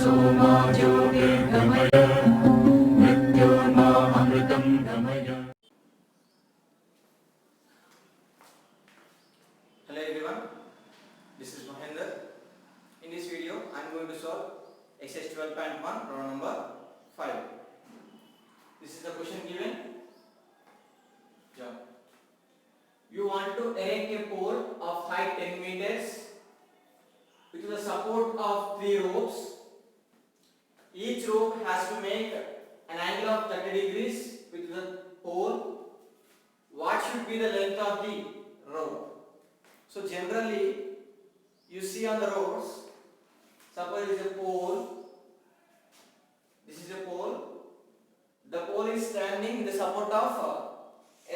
सोमा ज्योतिर्गमय मृत्योर्मा अमृतं गमय. Hello everyone, this is Mahendra. In this video, I am going to solve exercise 12.1 problem number 5. This is the question given. You want to erect a pole of height 10 meters with the support of 3 ropes. Each rope has to make an angle of 30 degrees with the pole. What should be the length of the rope? So generally, you see on the roads, suppose it is a pole, this is a pole, the pole is standing in the support of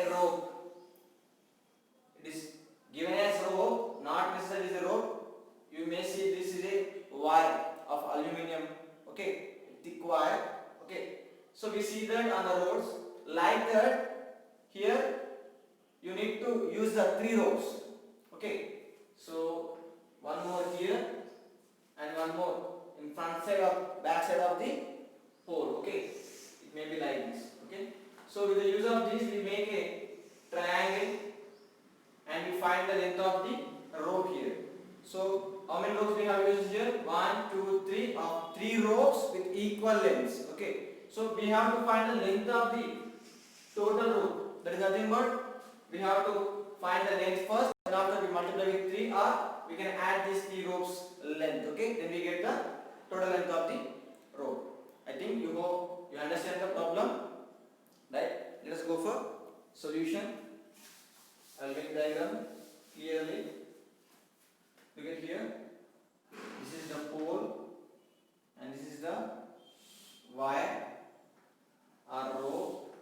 a rope. It is given as rope, not necessarily is a rope. You may see this is a wire of aluminium, okay, thick wire, okay. So we see that on the roads, like that, here you need to use the 3 ropes, okay. So one more here and one more in front side of back side of the pole, okay. It may be like this, okay. So with the use of this, we make a triangle and we find the length of the rope here. So how many ropes we have used here? 1, 2, 3 of 3 ropes with equal lengths, okay. So we have to find the length of the total rope. That is nothing but we have to find the length first, and after we multiply with 3 or we can add these 3 ropes length, okay. Then we get the total length of the rope. I think you hope you understand the problem, right? Let us go for solution. I will make diagram clearly. Look at here. This is the pole and this is the wire or rope.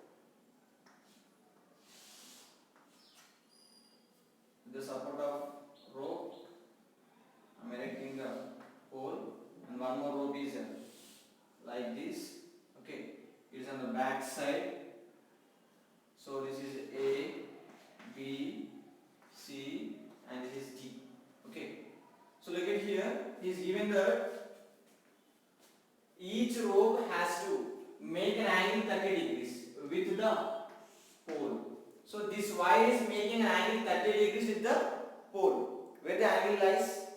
With the support of rope, I am erecting the pole, and one more rope is like this. Okay, it is on the back side. So this is A, B, C, and this is D. Okay. So look at here. He is given that each rope has to make an angle 30 degrees with the pole. So this wire is making an angle 30 degrees with the pole. Where the angle lies?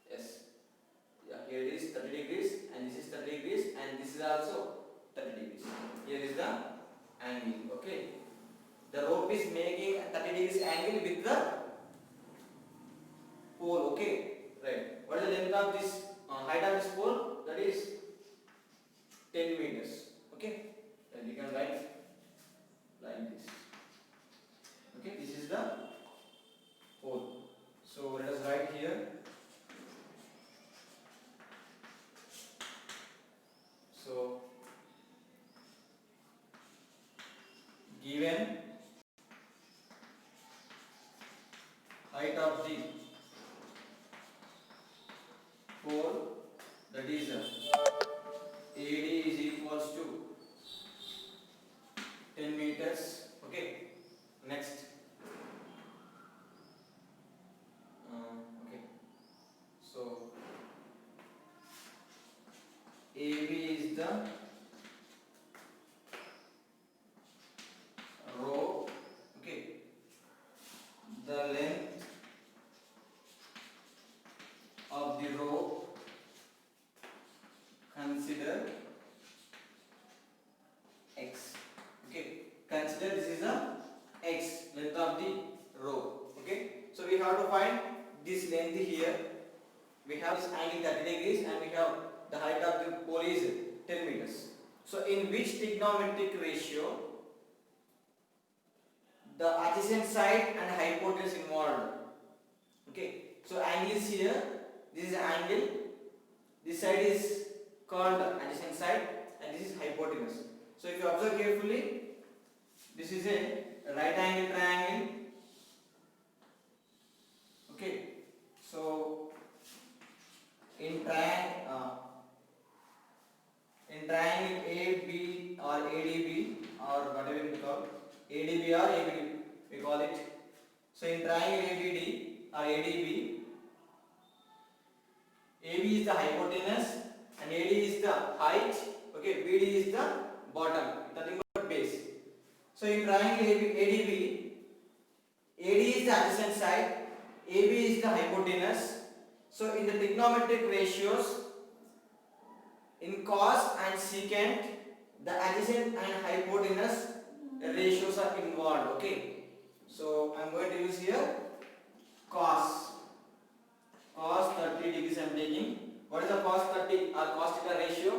Yes. Yeah, here it is 30 degrees and this is 30 degrees and this is also 30 degrees. Here is the angle. Okay. The rope is making a 30 degrees angle with the pole. Okay. Right. What is the length of this height of this pole? That is 10 meters. Okay. Then you can write like this. Okay. This is the pole. So let us write here. So given height of the pole, that is AD is equals to 10 meters. Okay. Next. Okay. So AB is the rope. Okay. The length of the rope, consider x. Okay. Consider this is the x, length of the rope. Okay. So we have to find this length here. We have this angle 30 degrees and we have the height of the pole is 10 meters. So in which trigonometric ratio the adjacent side and hypotenuse involved? Okay. So angle is here. This is angle. This side is called adjacent side and this is hypotenuse. So if you observe carefully, this is a right angle triangle. Okay. So in triangle AB or ADB or whatever we call ADB or ABD we call it. So in triangle ABD or ADB, AB is the hypotenuse and AD is the height, okay, BD is the bottom, nothing but base. So in triangle ADB, AD is the adjacent side, AB is the hypotenuse. So in the trigonometric ratios, in cos and secant, the adjacent and hypotenuse ratios are involved. Okay, so I am going to use here cos 30 degrees I am taking. What is the cos 30 or cos theta ratio?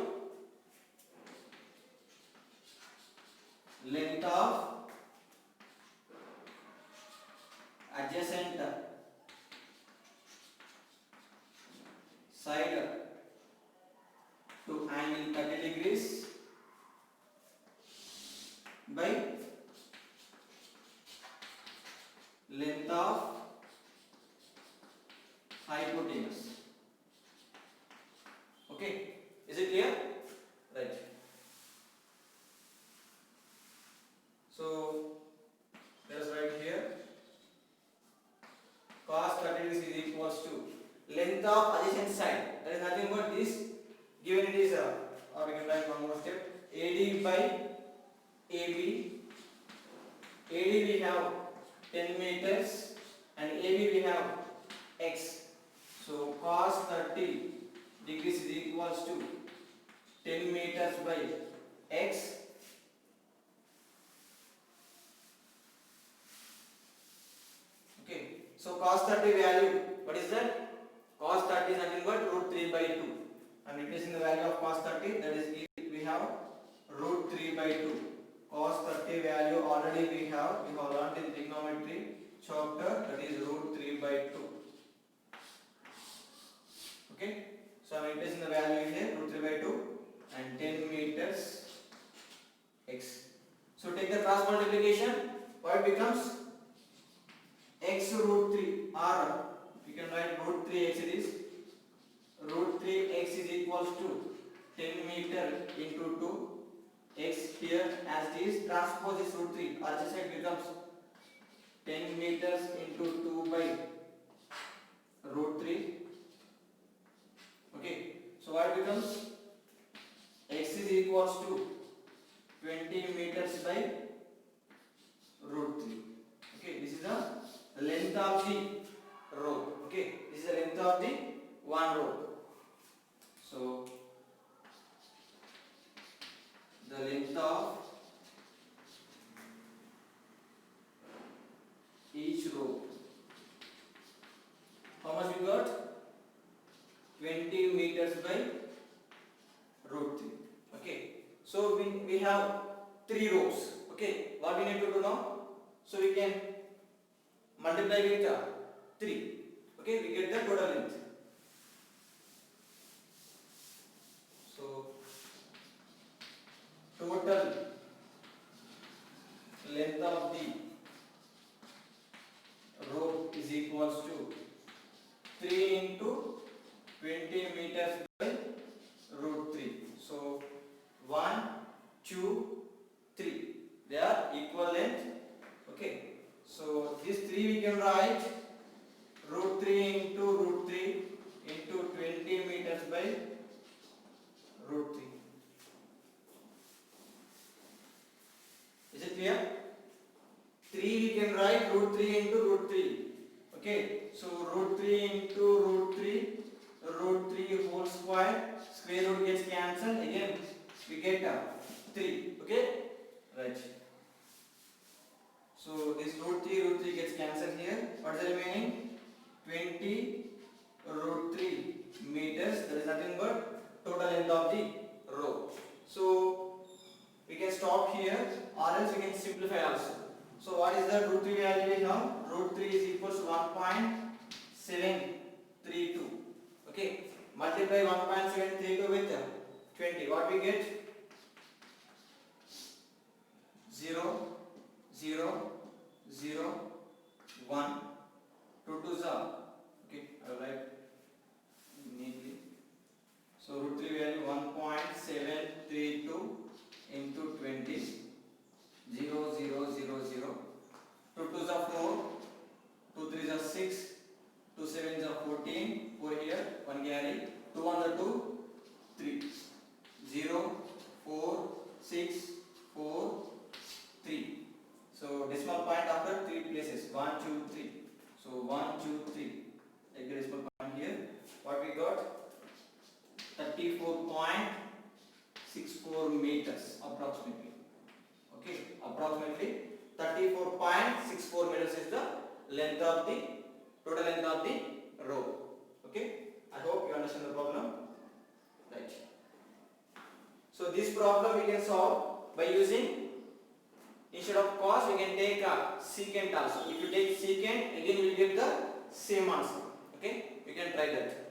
Length of adjacent side to angle 30 degrees by length of hypotenuse. Okay, is it clear? Right. So let us write here cos 30 degrees is equals to length of adjacent side, that is nothing but this, given it is or we can write one more step, AD by AB. AD we have 10 meters and AB we have x. So cos 30 degrees is equals to 10 meters by x. Okay, so cos 30 value, what is that? Cos 30 is nothing but root 3 by 2. I am replacing the value of cos 30, that is we have root 3 by 2. Cos 30 value already we have learned in trigonometry chapter, that is root 3 by 2. Okay, so I am replacing the value here, root 3 by 2 and 10 meters x. So take the cross multiplication, what becomes? X root 3 or you can write root 3x, it is root 3x is equals to 10 meter into 2 x here as it is, transpose this root 3, other side becomes 10 meters into 2 by root 3. Okay, so what becomes? X is equals to 20 meters by root 3. Okay, this is the length of the rope. Okay, this is the length of the one rope. So the length of each rope, how much we got? 20 meters by root 3. Okay, so we have 3 ropes. Okay, what we need to do now? So we can multiply with 3. Okay, we get the total length. So total length of the rope is equals to 3 into 20 meters by root 3. So 1, 2, 3. They are equal length. Okay. So this 3 we can write root 3 into root 3 into 20 meters by root 3. Is it clear? 3 we can write root 3 into root 3. Okay. So root 3 into root 3 whole square, square root gets cancelled, again we get 3. Okay, right. So this root 3 gets cancelled here. What is the remaining? 20 root 3 meters, that is nothing but total length of the rope. So we can stop here or else we can simplify also. So what is the root 3 value now? Root 3 is equals to 1.732. Okay, multiply 1.732 with 20. What we get? 0, 0, 0, 1. 2 2s are. Okay, I will write neatly. So root 3 value 1.732 into 20. 0, 0, 0, 0. 2 2s are 4. 2 3s are 6. 2 7s are 14. 4 here. 1 carry. 2 on the 2. 3. here. What we got? 34.64 meters approximately. Okay, approximately 34.64 meters is the length of the total length of the rope. Okay, I hope you understand the problem. Right. So this problem we can solve by using, instead of cos we can take a secant also. If you take secant, again you will get the same answer. Okay, we can try that.